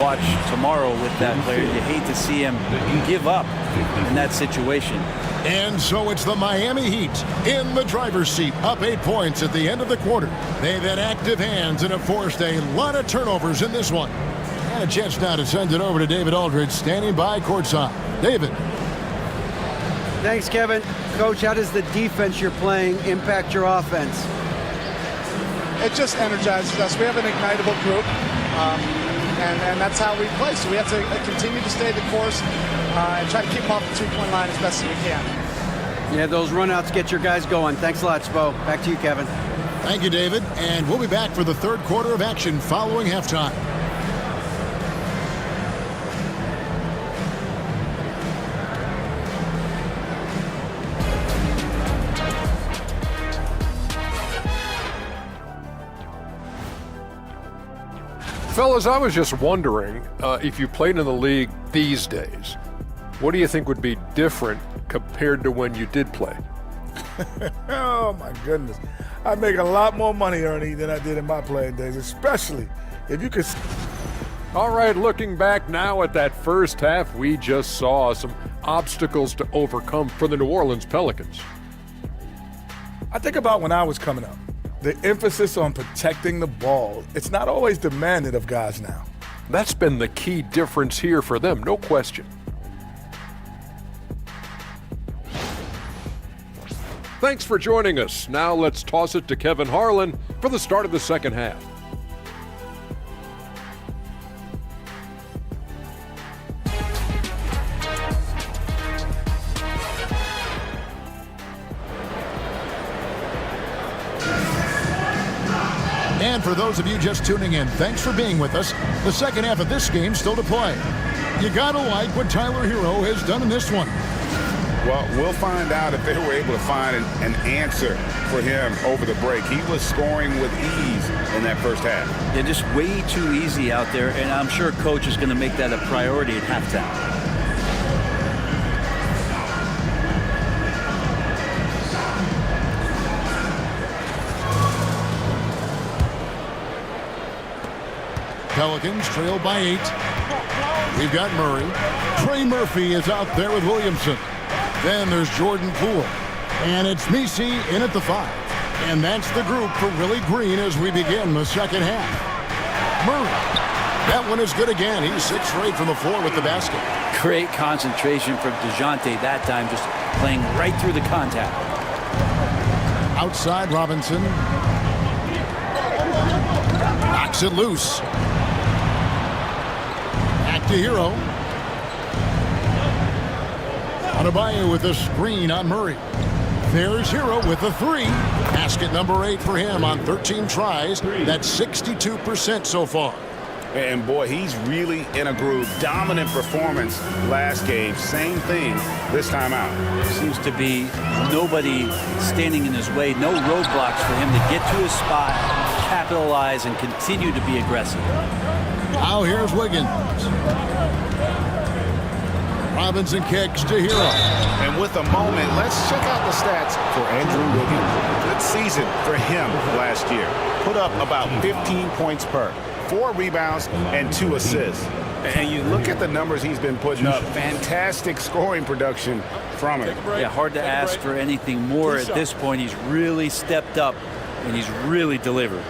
watch tomorrow with that player. You hate to see him give up in that situation. And so it's the Miami Heat in the driver's seat, up 8 points at the end of the quarter. They've had active hands and have forced a lot of turnovers in this one. And a chance now to send it over to David Aldridge, standing by courtside. David. Thanks, Kevin. Coach, how does the defense you're playing impact your offense? It just energizes us. We have an ignitable group, and that's how we play. So we have to continue to stay the course and try to keep them off the three-point line as best as we can. Yeah, those runouts get your guys going. Thanks a lot, Spo. Back to you, Kevin. Thank you, David. And we'll be back for the third quarter of action following halftime. Fellas, I was just wondering if you played in the league these days, what do you think would be different compared to when you did play? Oh, my goodness. I make a lot more money, Ernie, than I did in my playing days, especially if you could. All right, looking back now at that first half, we just saw some obstacles to overcome for the New Orleans Pelicans. I think about when I was coming up. The emphasis on protecting the ball, it's not always demanded of guys now. That's been the key difference here for them, no question. Thanks for joining us. Now let's toss it to Kevin Harlan for the start of the second half. And for those of you just tuning in, thanks for being with us. The second half of this game still to play. You gotta like what Tyler Hero has done in this one. Well, we'll find out if they were able to find an answer for him over the break. He was scoring with ease in that first half. Yeah, just way too easy out there, and I'm sure Coach is going to make that a priority at halftime. Pelicans trail by 8. We've got Murray. Trey Murphy is out there with Williamson. Then there's Jordan Poole. And it's Messi in at the 5. And that's the group for Willie Green as we begin the second half. Murray. That one is good again. He's 6 straight from the floor with the basket. Great concentration from DeJounte that time, just playing right through the contact. Outside Robinson. Knocks it loose. Back to Hero. Adebayo with a screen on Murray. There's Hero with a 3. Basket number 8 for him on 13 tries. That's 62% so far. And boy, he's really in a groove. Dominant performance last game. Same thing this time out. Seems to be nobody standing in his way. No roadblocks for him to get to his spot, capitalize, and continue to be aggressive. Now here's Wiggins. Robinson kicks to Hero. And with a moment, let's check out the stats for Andrew Wiggins. Good season for him last year. Put up about 15 points per, 4 rebounds, and 2 assists. And you look at the numbers he's been putting up, fantastic scoring production from him. Yeah, hard to ask for anything more at this point. He's really stepped up, and he's really delivered.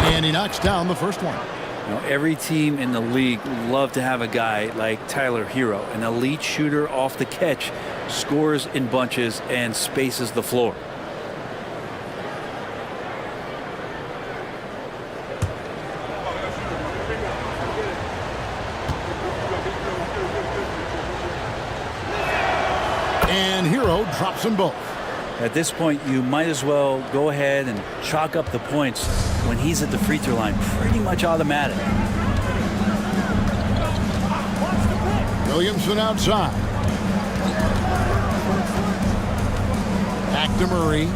And he knocks down the first one. Every team in the league would love to have a guy like Tyler Hero, an elite shooter off the catch, scores in bunches and spaces the floor. And Hero drops them both. At this point, you might as well go ahead and chalk up the points when he's at the free throw line. Pretty much automatic. Williamson outside. Back to Murray.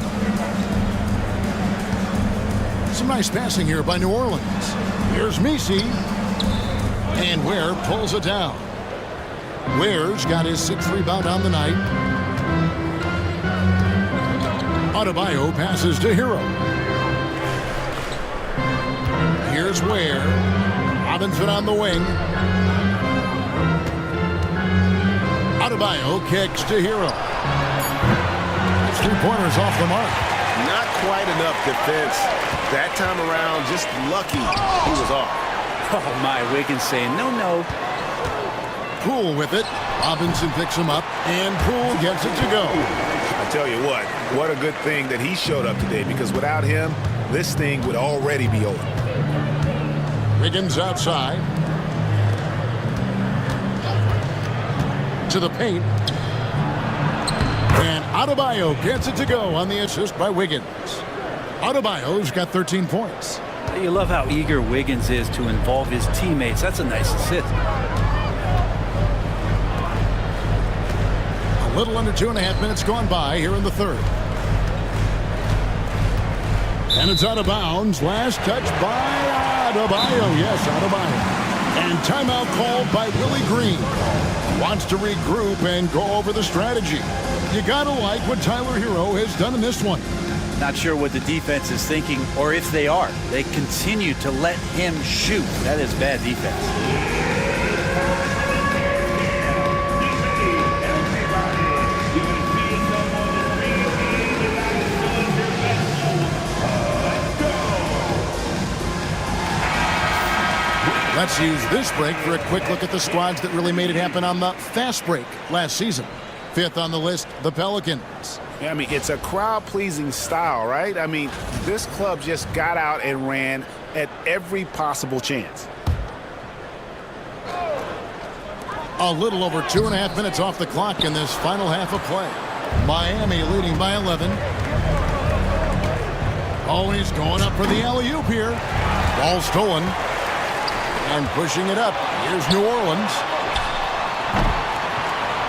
Some nice passing here by New Orleans. Here's Messi. And Ware pulls it down. Ware's got his 6th rebound on the night. Adebayo passes to Hero. Here's Ware. Robinson on the wing. Adebayo kicks to Hero. His 3-pointers off the mark. Not quite enough defense. That time around, just lucky he was off. Oh my, Wiggins saying no. Poole with it. Robinson picks him up, and Poole gets it to go. I tell you what a good thing that he showed up today, because without him, this thing would already be over. Wiggins outside. To the paint. And Adebayo gets it to go on the assist by Wiggins. Adebayo's got 13 points. You love how eager Wiggins is to involve his teammates. That's a nice assist. A little under 2.5 minutes gone by here in the third. And it's out of bounds. Last touch by Adebayo. Yes, Adebayo. And timeout called by Willie Green. Wants to regroup and go over the strategy. You gotta like what Tyler Hero has done in this one. Not sure what the defense is thinking, or if they are. They continue to let him shoot. That is bad defense. Let's use this break for a quick look at the squads that really made it happen on the fast break last season. 5th on the list, the Pelicans. Yeah, I mean, it's a crowd-pleasing style, right? I mean, this club just got out and ran at every possible chance. A little over 2.5 minutes off the clock in this final half of play. Miami leading by 11. Oh, he's going up for the alley-oop here. Ball stolen. And pushing it up. Here's New Orleans.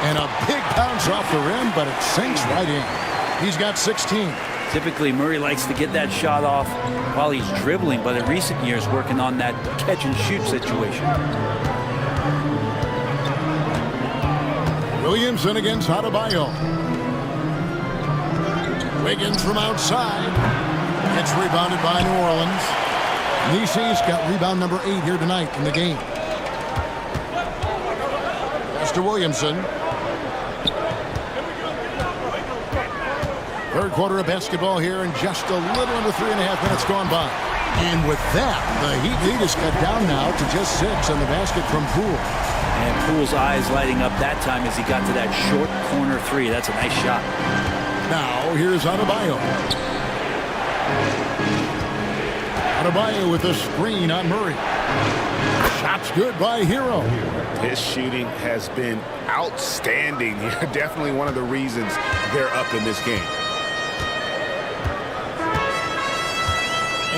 And a big bounce off the rim, but it sinks right in. He's got 16. Typically, Murray likes to get that shot off while he's dribbling, but in recent years, working on that catch-and-shoot situation. Williamson against Adebayo. Wiggins from outside. Gets rebounded by New Orleans. Nisi's got rebound number 8 here tonight in the game. Pass to Williamson. Third quarter of basketball here, and just a little under 3.5 minutes gone by. And with that, the Heat lead is cut down now to just 6 on the basket from Poole. And Poole's eyes lighting up that time as he got to that short corner 3. That's a nice shot. Now, here's Adebayo. Adebayo with a screen on Murray. Shot's good by Hero. His shooting has been outstanding. Definitely one of the reasons they're up in this game.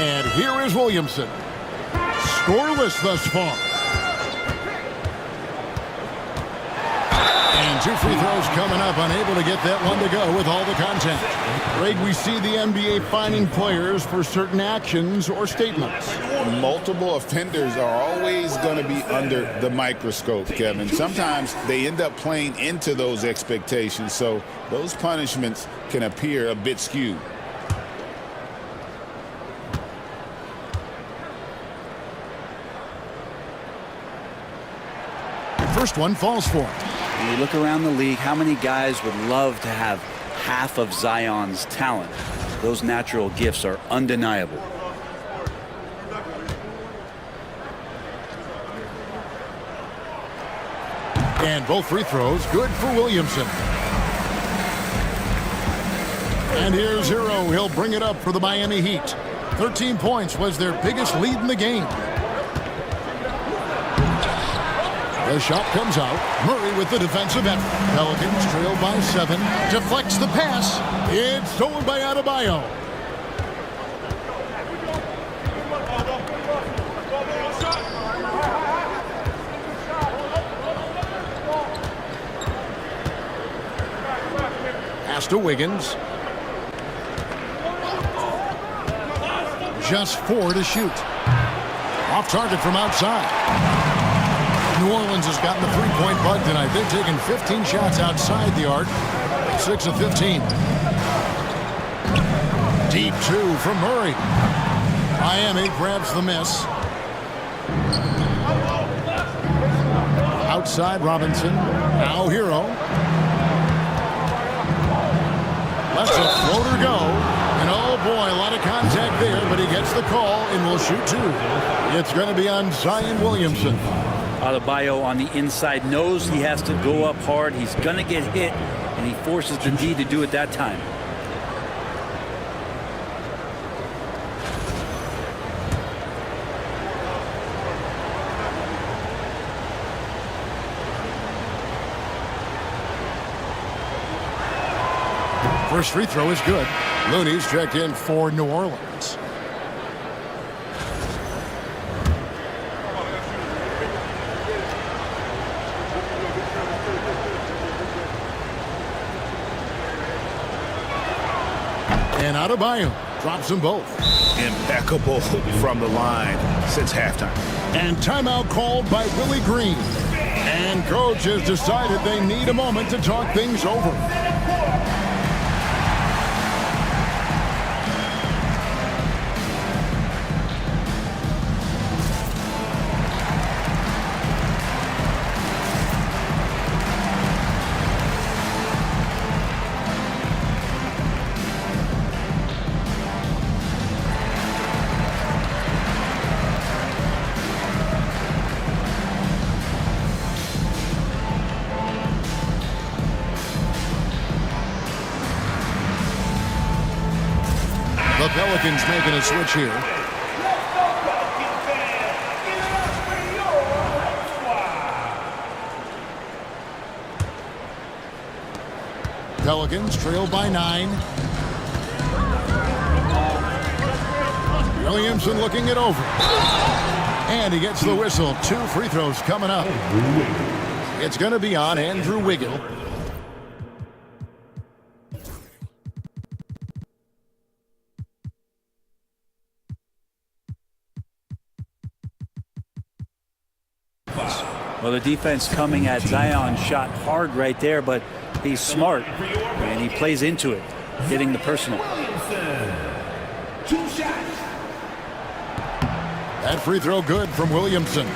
And here is Williamson. Scoreless thus far. And 2 free throws coming up, unable to get that one to go with all the contact. Greg, we see the NBA fining players for certain actions or statements. Multiple offenders are always going to be under the microscope, Kevin. Sometimes they end up playing into those expectations, so those punishments can appear a bit skewed. First one falls for him. When you look around the league, how many guys would love to have half of Zion's talent? Those natural gifts are undeniable. And both free throws good for Williamson. And here's Hero. He'll bring it up for the Miami Heat. 13 points was their biggest lead in the game. The shot comes out. Murray with the defensive effort. Pelicans trail by 7. Deflects the pass. It's stolen by Adebayo. Pass to Wiggins. Just 4 to shoot. Off target from outside. New Orleans has gotten the three-point bug tonight. They've taken 15 shots outside the arc. 6 of 15. Deep 2 from Murray. Miami grabs the miss. Outside Robinson. Now Hero. Lets a floater go. And oh boy, a lot of contact there, but he gets the call and will shoot 2. It's going to be on Zion Williamson. Adebayo on the inside knows he has to go up hard. He's going to get hit, and he forces the D to do it that time. First free throw is good. Looney's checked in for New Orleans. And Adebayo drops them both. Impeccable from the line since halftime. And timeout called by Willie Green. And coach has decided they need a moment to talk things over. The Pelicans making a switch here. Pelicans trail by 9. Williamson looking it over. And he gets the whistle. 2 free throws coming up. It's going to be on Andrew Wiggins. Well, the defense coming at Zion shot hard right there, but he's smart, and he plays into it, getting the personal. That free throw good from Williamson.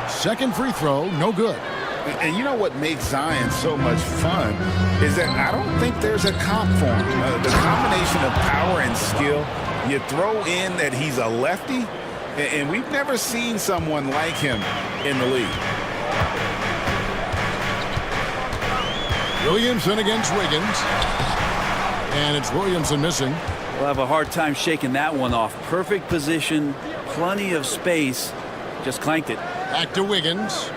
Second free throw, no good. And you know what makes Zion so much fun is that I don't think there's a comp for him. The combination of power and skill, you throw in that he's a lefty, and we've never seen someone like him in the league. Williamson against Wiggins. And it's Williamson missing. We'll have a hard time shaking that one off. Perfect position, plenty of space, just clanked it. Back to Wiggins.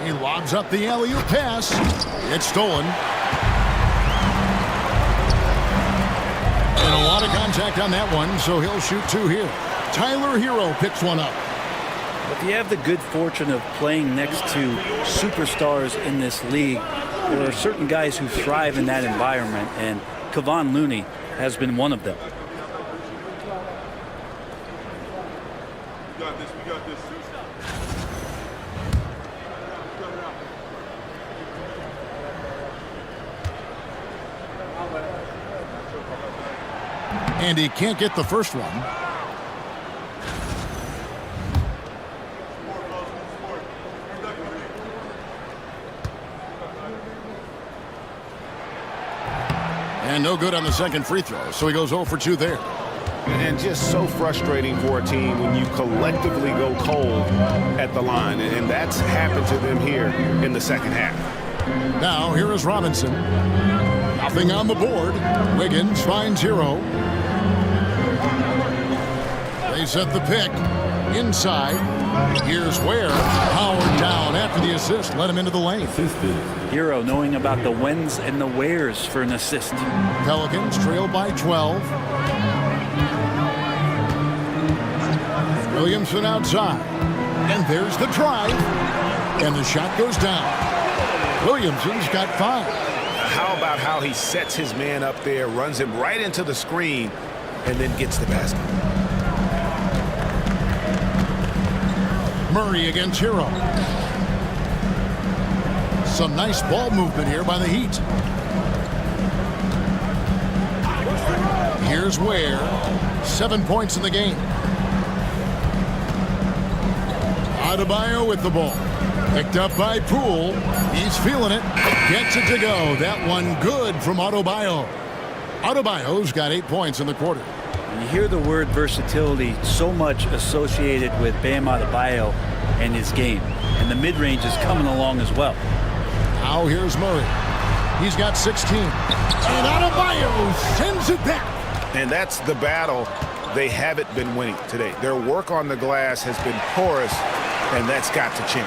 He lobs up the alley-oop pass. It's stolen. And a lot of contact on that one, so he'll shoot 2 here. Tyler Hero picks one up. If you have the good fortune of playing next to superstars in this league, there are certain guys who thrive in that environment, and Kevon Looney has been one of them. We got this. And he can't get the first one. And no good on the second free throw, so he goes 0 for 2 there. And just so frustrating for a team when you collectively go cold at the line. And that's happened to them here in the second half. Now, here is Robinson. Nothing on the board. Wiggins finds Hero. They set the pick. Inside. Here's Ware. Howard down after the assist. Let him into the lane. Hero knowing about the whens and the wheres for an assist. Pelicans trail by 12. Williamson outside. And there's the drive. And the shot goes down. Williamson's got 5. How about how he sets his man up there, runs him right into the screen, and then gets the basket. Murray against Hero. Some nice ball movement here by the Heat. Here's Ware. 7 points in the game. Adebayo with the ball. Picked up by Poole. He's feeling it. Gets it to go. That one good from Adebayo. Adebayo's got 8 points in the quarter. You hear the word versatility so much associated with Bam Adebayo and his game. And the mid-range is coming along as well. Now here's Murray. He's got 16. And Adebayo sends it back. And that's the battle they haven't been winning today. Their work on the glass has been porous, and that's got to change.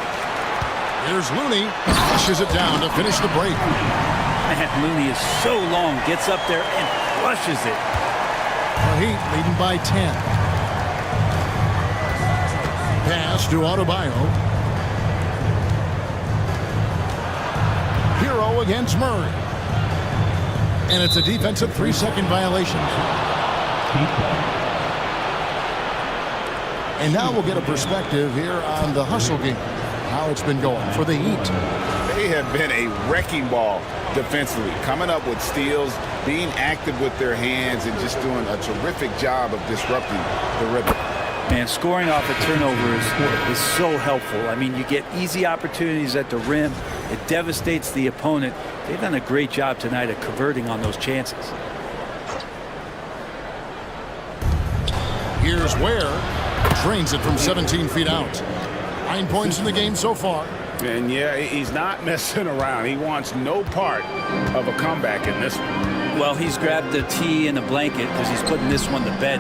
Here's Looney. Flushes it down to finish the break. Man, Looney is so long, gets up there and flushes it. The Heat leading by 10. Pass to Adebayo. Hero against Murray. And it's a defensive 3-second violation. And now we'll get a perspective here on the hustle game. How it's been going for the Heat. They have been a wrecking ball defensively, coming up with steals, being active with their hands, and just doing a terrific job of disrupting the rhythm. Man, scoring off of turnovers is so helpful. I mean, you get easy opportunities at the rim. It devastates the opponent. They've done a great job tonight of converting on those chances. Here's Ware. Drains it from 17 feet out. 9 points in the game so far. And yeah, he's not messing around. He wants no part of a comeback in this one. Well, he's grabbed the tee and a blanket because he's putting this one to bed.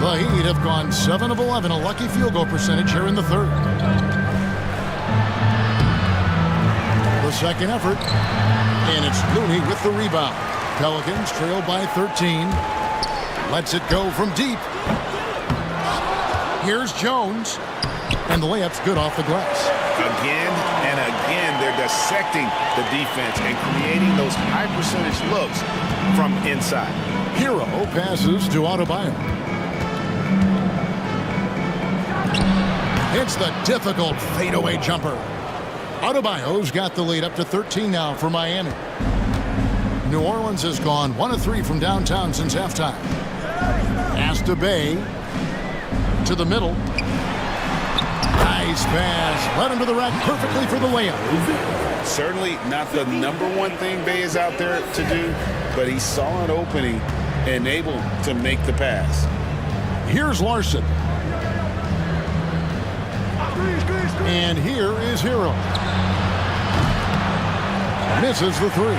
The Heat have gone 7 of 11, a lucky field goal percentage here in the third. The second effort, and it's Looney with the rebound. Pelicans trail by 13. Lets it go from deep. Here's Jones, and the layup's good off the glass. Again and again, they're dissecting the defense and creating those high percentage looks from inside. Hero passes to Adebayo. It's the difficult fadeaway jumper. Adebayo's got the lead up to 13 now for Miami. New Orleans has gone 1 of 3 from downtown since halftime. Pass to Bay. To the middle. Nice pass. Led him to the rack perfectly for the layup. Certainly not the #1 thing Bay is out there to do, but he saw an opening and able to make the pass. Here's Larson. And here is Hero. Misses the 3.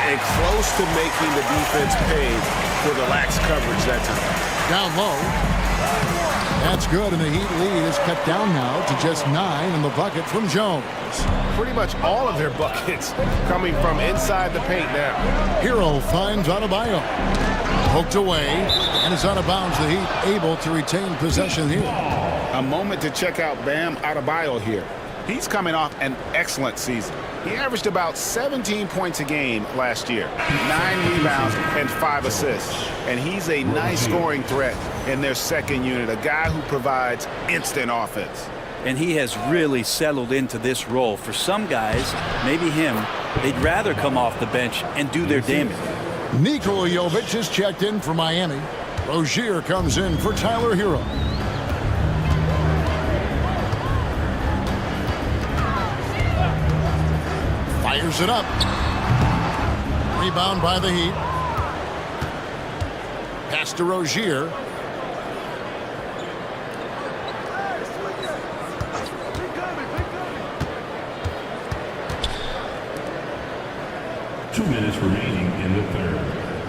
And close to making the defense pay for the lax coverage that time. Down low. That's good, and the Heat lead is cut down now to just 9 in the bucket from Jones. Pretty much all of their buckets coming from inside the paint now. Hero finds Adebayo. Poked away, and is out of bounds. The Heat able to retain possession here. A moment to check out Bam Adebayo here. He's coming off an excellent season. He averaged about 17 points a game last year, 9 rebounds and 5 assists. And he's a nice scoring threat in their second unit, a guy who provides instant offense. And he has really settled into this role. For some guys, maybe him, they'd rather come off the bench and do their damage. Nikola Jovic is checked in for Miami. Rozier comes in for Tyler Hero. Fires it up. Rebound by the Heat. Pass to Rozier. Two minutes remaining in the third.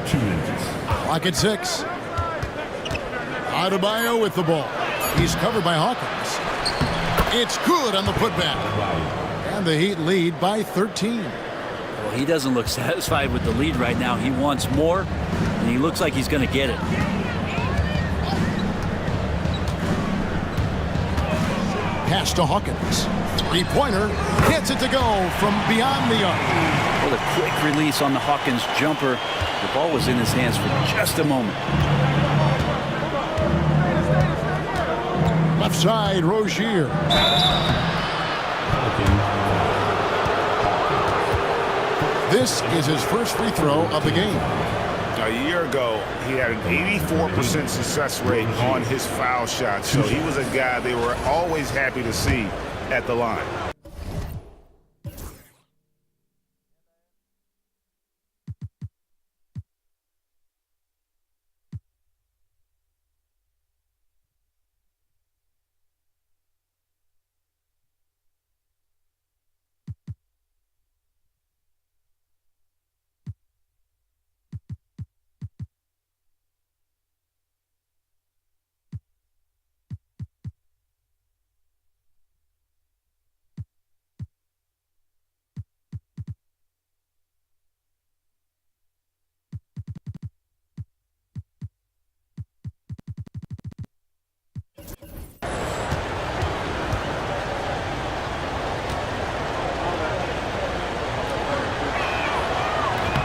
2 minutes. Clock at 6. Adebayo with the ball. He's covered by Hawkins. It's good on the putback. And the Heat lead by 13. Well, he doesn't look satisfied with the lead right now. He wants more, and he looks like he's going to get it. Pass to Hawkins. Three-pointer. Gets it to go from beyond the arc. What a quick release on the Hawkins jumper. The ball was in his hands for just a moment. Left side, Rozier. This is his first free throw of the game. A year ago, he had an 84% success rate on his foul shot, so he was a guy they were always happy to see at the line.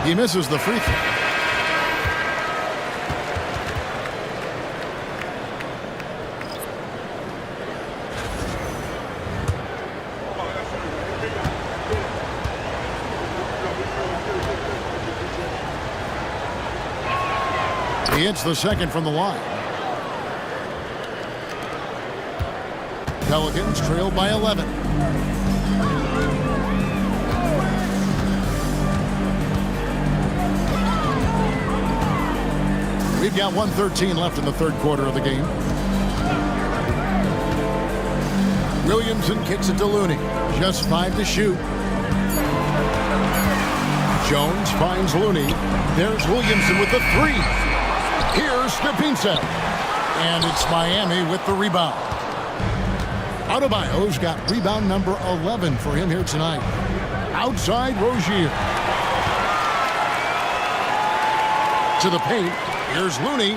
He misses the free throw. He hits the second from the line. Pelicans trail by 11. We've got 1:13 left in the third quarter of the game. Williamson kicks it to Looney. Just 5 to shoot. Jones finds Looney. There's Williamson with the 3. Here's Skapincev. And it's Miami with the rebound. Adebayo's got rebound number 11 for him here tonight. Outside Rozier. To the paint. Here's Looney.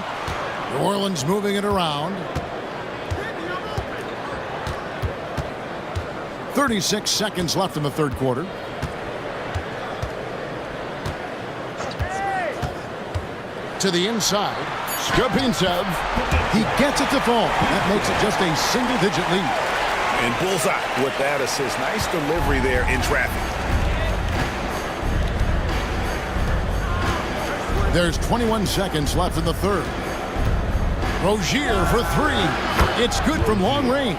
New Orleans moving it around. 36 seconds left in the third quarter. To the inside. Skapincev. He gets it to fall. That makes it just a single-digit lead. And bullseye with that assist. Nice delivery there in traffic. There's 21 seconds left in the third. Rozier for 3. It's good from long range.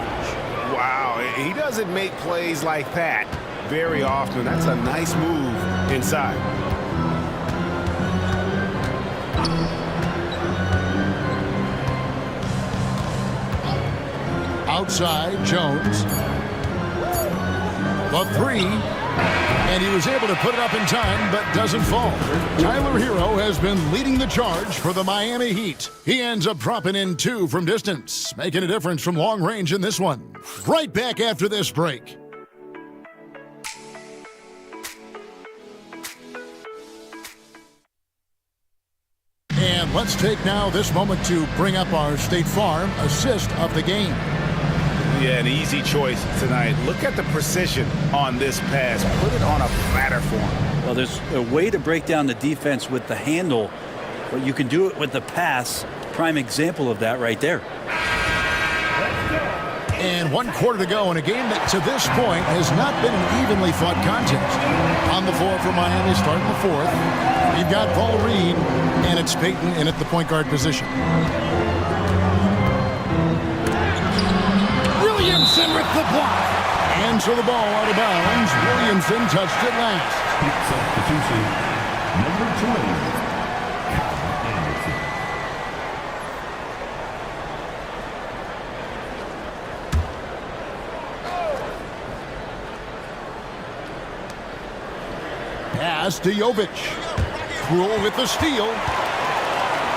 Wow, he doesn't make plays like that very often. That's a nice move inside. Outside, Jones. The 3. And he was able to put it up in time, but doesn't fall. Tyler Hero has been leading the charge for the Miami Heat. He ends up dropping in 2 from distance, making a difference from long range in this one. Right back after this break. And let's take now this moment to bring up our State Farm assist of the game. Yeah, an easy choice tonight. Look at the precision on this pass. Put it on a platter form. Well, there's a way to break down the defense with the handle, but you can do it with the pass. Prime example of that right there. And 1 quarter to go in a game that to this point has not been an evenly fought contest. On the floor for Miami starting the fourth. You've got Paul Reed, and it's Peyton in at the point guard position. Williamson with the block. And so the ball out of bounds. Williamson touched it last. Number 20, Kyle Anderson. Pass to Jovic. Poole with the steal.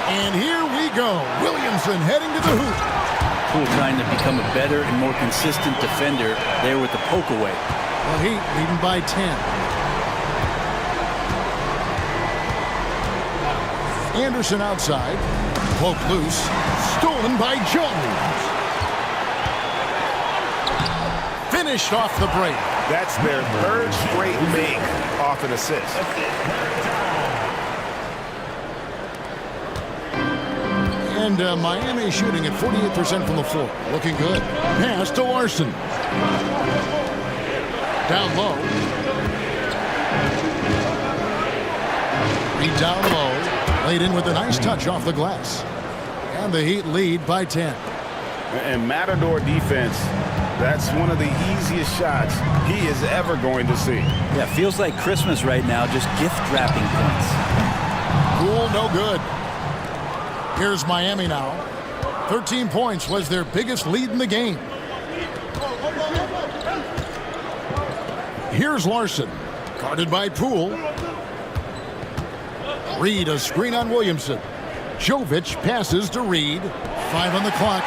And here we go. Williamson heading to the hoop. Poole trying to become a better and more consistent defender there with the poke away. The Heat leading by 10. Anderson outside. Poke loose. Stolen by Jones. Finished off the break. That's their third straight make off an assist. And Miami shooting at 48% from the floor. Looking good. Pass to Larson. Down low. Reed down low. Laid in with a nice touch off the glass. And the Heat lead by 10. And Matador defense, that's one of the easiest shots he is ever going to see. Yeah, feels like Christmas right now, just gift wrapping points. Poole, no good. Here's Miami now. 13 points was their biggest lead in the game. Here's Larson. Guarded by Poole. Reed a screen on Williamson. Jovic passes to Reed. 5 on the clock.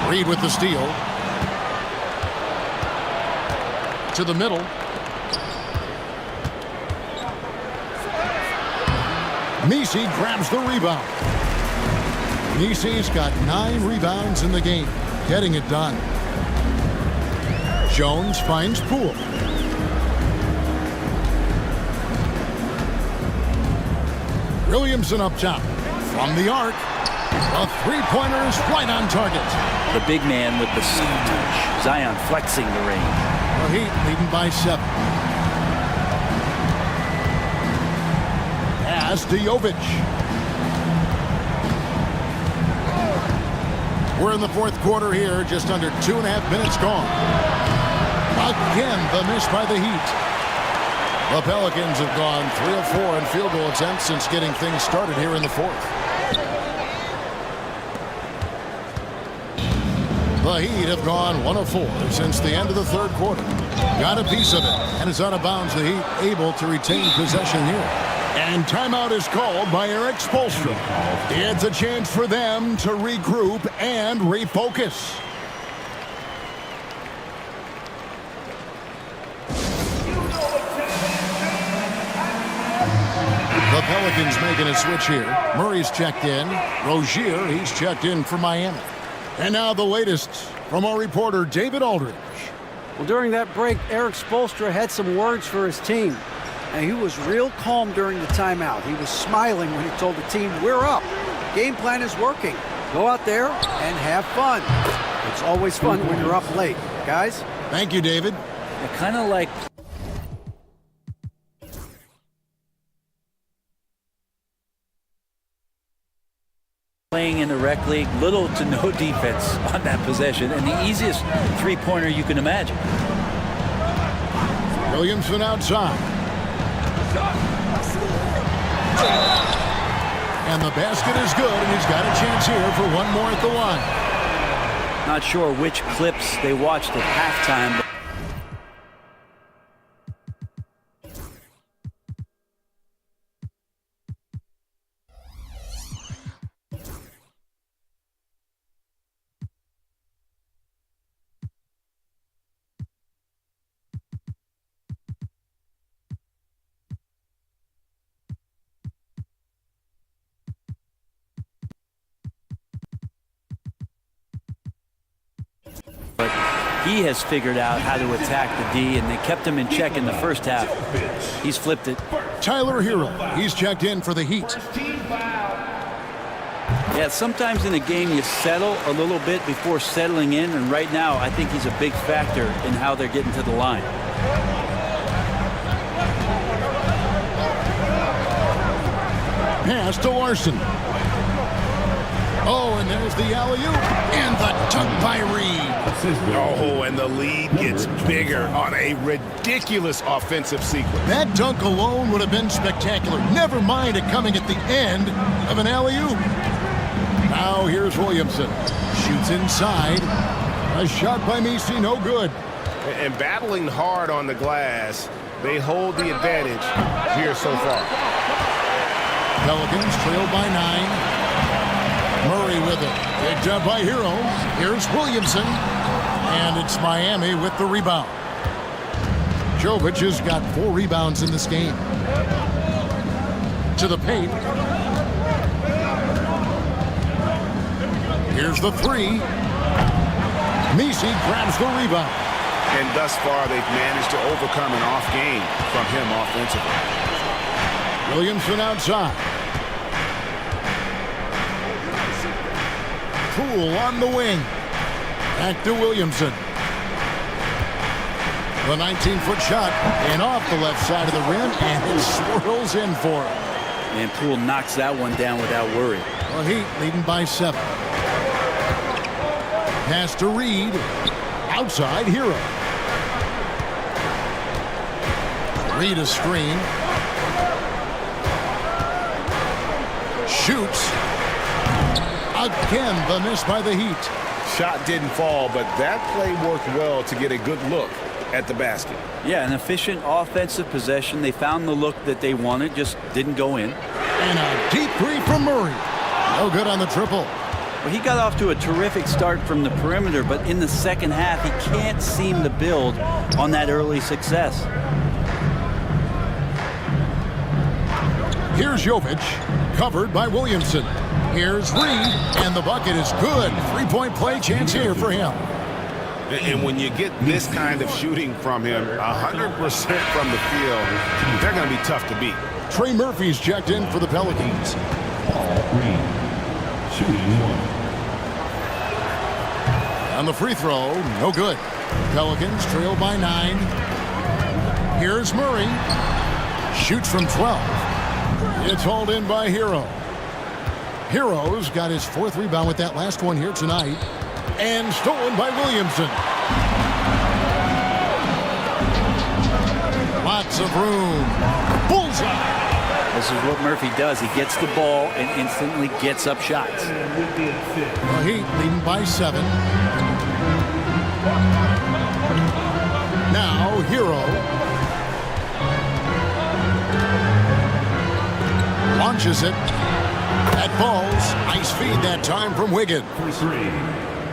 Reed with the steal. To the middle. Messi grabs the rebound. Messi's got 9 rebounds in the game, getting it done. Jones finds Poole. Williamson up top. From the arc. The three-pointer is right on target. The big man with the soft touch. Zion flexing the range. The Heat leading by 7. Pass to Jovic. We're in the fourth quarter here, just under 2.5 minutes gone. Again, the miss by the Heat. The Pelicans have gone 3 of 4 in field goal attempts since getting things started here in the fourth. The Heat have gone 1 of 4 since the end of the third quarter. Got a piece of it, and it's out of bounds. The Heat able to retain possession here. And timeout is called by Eric Spoelstra. It's a chance for them to regroup and refocus. The Pelicans making a switch here. Murray's checked in. Rozier, he's checked in for Miami. And now the latest from our reporter, David Aldridge. Well, during that break, Eric Spoelstra had some words for his team. And he was real calm during the timeout. He was smiling when he told the team, we're up. Game plan is working. Go out there and have fun. It's always fun when you're up late. Guys? Thank you, David. Kind of like playing in the rec league, little to no defense on that possession, and the easiest three-pointer you can imagine. Williamson outside. And the basket is good, and he's got a chance here for one more at the line. Not sure which clips they watched at halftime. But he has figured out how to attack the D, and they kept him in check in the first half. He's flipped it. Tyler Hero, he's checked in for the Heat. Yeah, sometimes in a game you settle a little bit before settling in, and right now I think he's a big factor in how they're getting to the line. Pass to Larson. Oh, and there's the alley-oop. And the dunk by Reed. Oh, and the lead gets bigger on a ridiculous offensive sequence. That dunk alone would have been spectacular. Never mind it coming at the end of an alley-oop. Now here's Williamson. Shoots inside. A shot by Misi, no good. And battling hard on the glass, they hold the advantage here so far. Pelicans trail by 9. Murray with it. Picked up by Hero. Here's Williamson. And it's Miami with the rebound. Jovic has got 4 rebounds in this game. To the paint. Here's the 3. Misi grabs the rebound. And thus far, they've managed to overcome an off game from him offensively. Williamson outside. Poole on the wing. Back to Williamson. The 19-foot shot and off the left side of the rim, and it swirls in for him. And Poole knocks that one down without worry. The Heat leading by 7. Pass to Reed. Outside, Hero. Reed a screen. Shoots. Again, the miss by the Heat. Shot didn't fall, but that play worked well to get a good look at the basket. Yeah, an efficient offensive possession. They found the look that they wanted, just didn't go in. And a deep 3 from Murray. No good on the triple. Well, he got off to a terrific start from the perimeter, but in the second half, he can't seem to build on that early success. Here's Jovic, covered by Williamson. Here's Reed, and the bucket is good. 3-point play chance here for him. And when you get this kind of shooting from him, 100% from the field, they're going to be tough to beat. Trey Murphy's checked in for the Pelicans. All green. Shooting 1. On the free throw, no good. Pelicans trail by 9. Here's Murray. Shoots from 12. It's hauled in by Hero. Hero's got his 4th rebound with that last one here tonight. And stolen by Williamson. Lots of room. Bullseye. This is what Murphy does. He gets the ball and instantly gets up shots. The Heat leading by 7. Now Hero. Launches it. That ball's ice feed that time from Wiggins.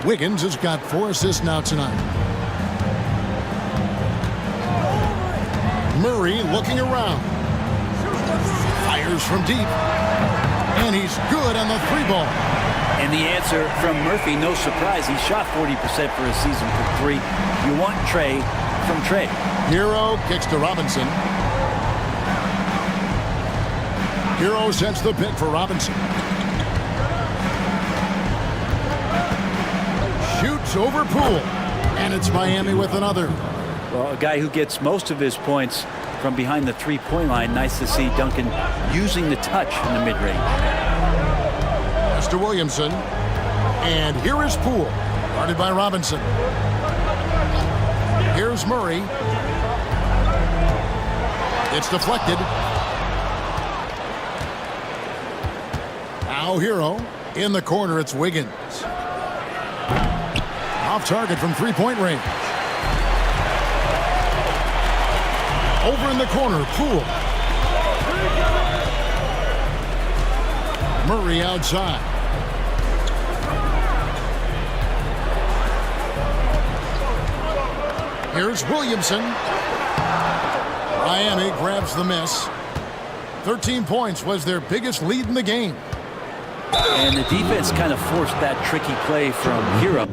Wiggins has got 4 assists now tonight. Murray looking around. Fires from deep. And he's good on the 3-ball. And the answer from Murphy, no surprise. He shot 40% for a season from 3. You want Trey from Trey. Hero kicks to Robinson. Hero sets the pick for Robinson. Shoots over Poole. And it's Miami with another. Well, a guy who gets most of his points from behind the 3-point line. Nice to see Duncan using the touch in the mid-range. Pass to Williamson. And here is Poole. Guarded by Robinson. Here's Murray. It's deflected. Now Hero. In the corner, it's Wiggins. Off target from 3-point range. Over in the corner, Poole. Murray outside. Here's Williamson. Miami grabs the miss. 13 points was their biggest lead in the game. And the defense kind of forced that tricky play from Hero.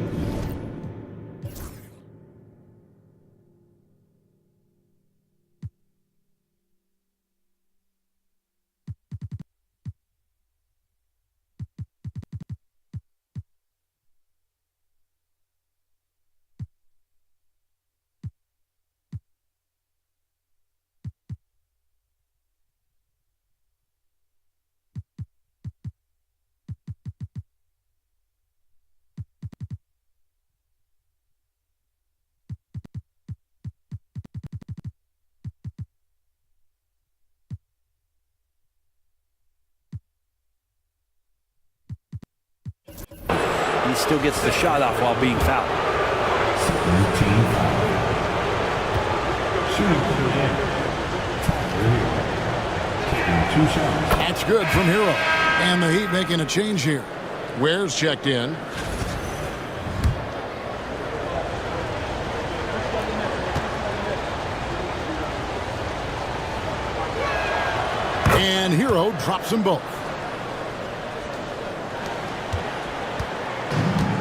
he still gets the shot off while being fouled. Team foul. Shooting for the end. Taking 2 shots. That's good from Hero. And the Heat making a change here. Ware's checked in. And Hero drops them both.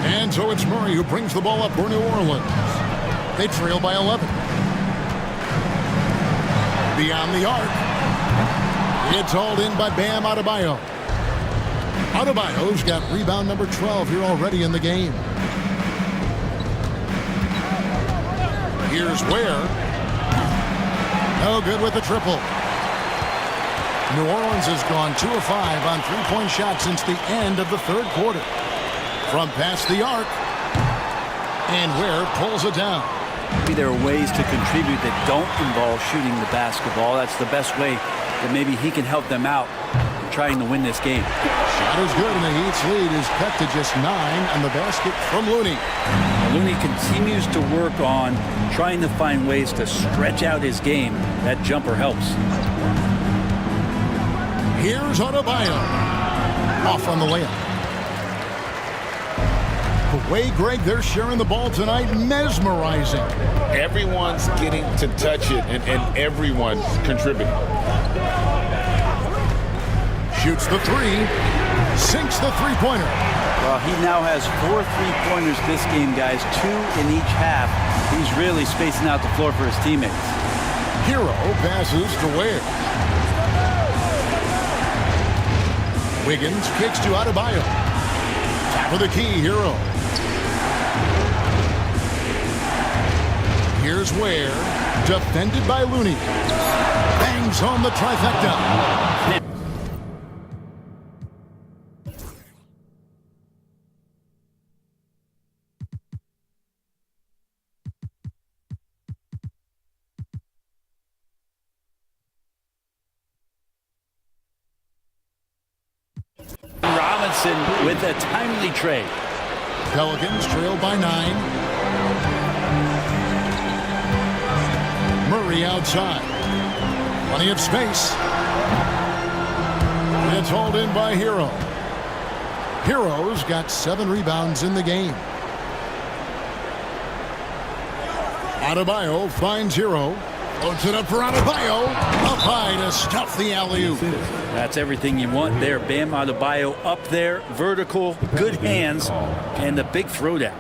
And so it's Murray who brings the ball up for New Orleans. They trail by 11. Beyond the arc. It's hauled in by Bam Adebayo. Adebayo's got rebound number 12 here already in the game. Here's Ware. No good with the triple. New Orleans has gone 2 of 5 on three-point shots since the end of the third quarter. From past the arc. And Ware pulls it down. Maybe there are ways to contribute that don't involve shooting the basketball. That's the best way that maybe he can help them out in trying to win this game. Shot is good, and the Heat's lead is cut to just 9 on the basket from Looney. Looney continues to work on trying to find ways to stretch out his game. That jumper helps. Here's Adebayo. Off on the layup. The way, Greg, they're sharing the ball tonight, mesmerizing. Everyone's getting to touch it, and everyone's contributing. Shoots the three. Sinks the three-pointer. Well, he now has 4 3-pointers this game, guys. 2 in each half. He's really spacing out the floor for his teammates. Hero passes to Ware. Wiggins kicks to Adebayo. Top of the key, Hero. Here's Ware. Defended by Looney. Bangs home the trifecta. Robinson with a timely trade. Pelicans trail by 9. Murray outside. Plenty of space. It's hauled in by Hero. Hero's got 7 rebounds in the game. Adebayo finds Hero. Floats it up for Adebayo. Up high to stuff the alley-oop. That's everything you want there. Bam Adebayo up there, vertical, good hands, and the big throwdown.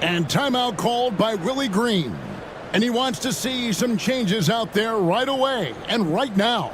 And timeout called by Willie Green. And he wants to see some changes out there right away and right now.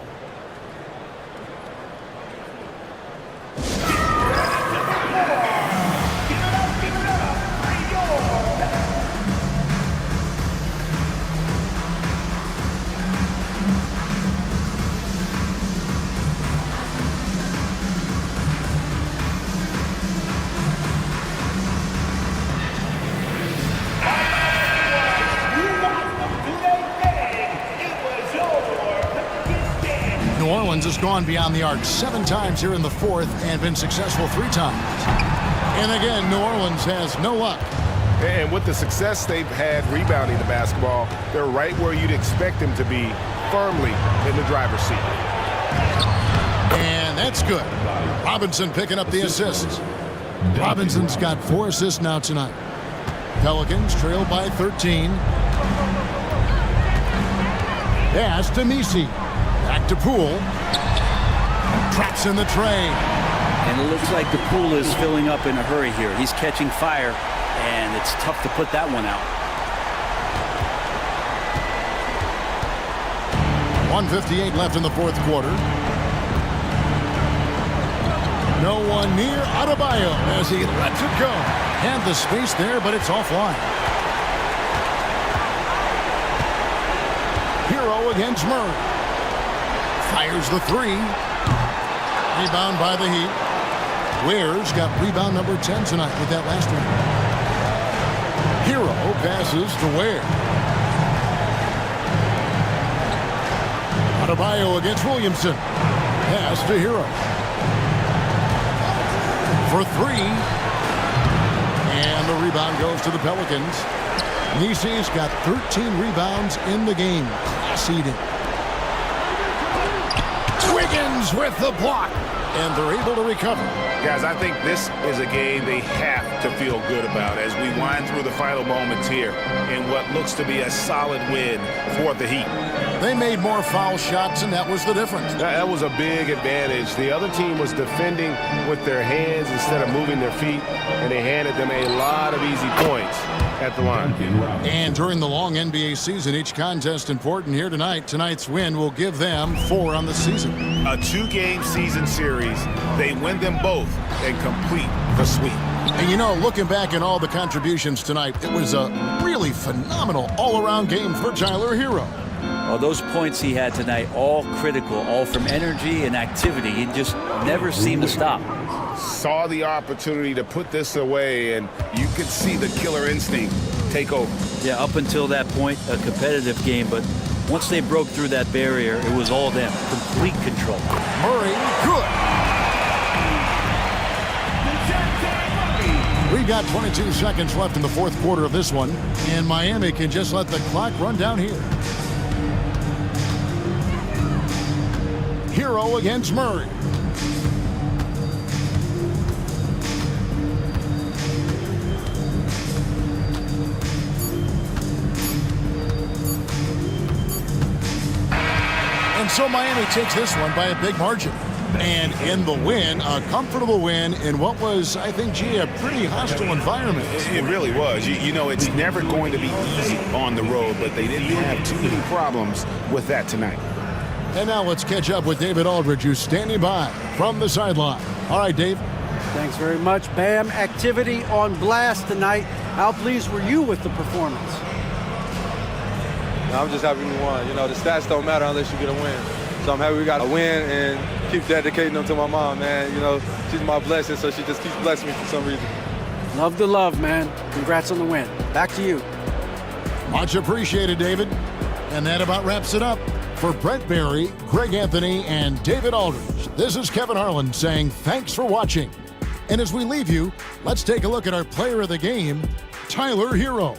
New Orleans has gone beyond the arc 7 times here in the fourth and been successful 3 times. And again, New Orleans has no luck. And with the success they've had rebounding the basketball, they're right where you'd expect them to be, firmly in the driver's seat. And that's good. Robinson picking up the assists. Robinson's got 4 assists now tonight. Pelicans trail by 13. Pass to Misi. Back to Poole. Traps in the tray. And it looks like the pool is filling up in a hurry here. He's catching fire, and it's tough to put that one out. 1:58 left in the fourth quarter. No one near Adebayo as he lets it go. Had the space there, but it's offline. Hero against Murray. Fires the 3. Rebound by the Heat. Ware's got rebound number 10 tonight with that last one. Hero passes to Ware. Adebayo against Williamson. Pass to Hero. For 3. And the rebound goes to the Pelicans. Nisi's got 13 rebounds in the game. Class eating. Wiggins with the block. And they're able to recover. Guys, I think this is a game they have to feel good about as we wind through the final moments here in what looks to be a solid win for the Heat. They made more foul shots, and that was the difference. That was a big advantage. The other team was defending with their hands instead of moving their feet, and they handed them a lot of easy points at the line. And during the long NBA season, each contest important here tonight. Tonight's win will give them 4 on the season. A 2-game season series. They win them both and complete the sweep. And you know, looking back at all the contributions tonight, it was a really phenomenal all-around game for Tyler Hero. Well, those points he had tonight, all critical, all from energy and activity. He just never seemed to stop. Saw the opportunity to put this away, and you could see the killer instinct take over. Yeah, up until that point, a competitive game, but once they broke through that barrier, it was all them. Complete control. Murray, good. We've got 22 seconds left in the fourth quarter of this one, and Miami can just let the clock run down here. Hero against Murray. And so Miami takes this one by a big margin. And in the win, a comfortable win in what was, I think, a pretty hostile environment. It really was. You know, it's never going to be easy on the road, but they didn't have too many problems with that tonight. And now let's catch up with David Aldridge, who's standing by from the sideline. All right, Dave. Thanks very much. Bam, activity on blast tonight. How pleased were you with the performance? I'm just happy we won. You know, the stats don't matter unless you get a win. So I'm happy we got a win and keep dedicating them to my mom, man. You know, she's my blessing, so she just keeps blessing me for some reason. Love the love, man. Congrats on the win. Back to you. Much appreciated, David. And that about wraps it up. For Brent Barry, Greg Anthony, and David Aldridge, this is Kevin Harlan saying thanks for watching. And as we leave you, let's take a look at our player of the game, Tyler Hero.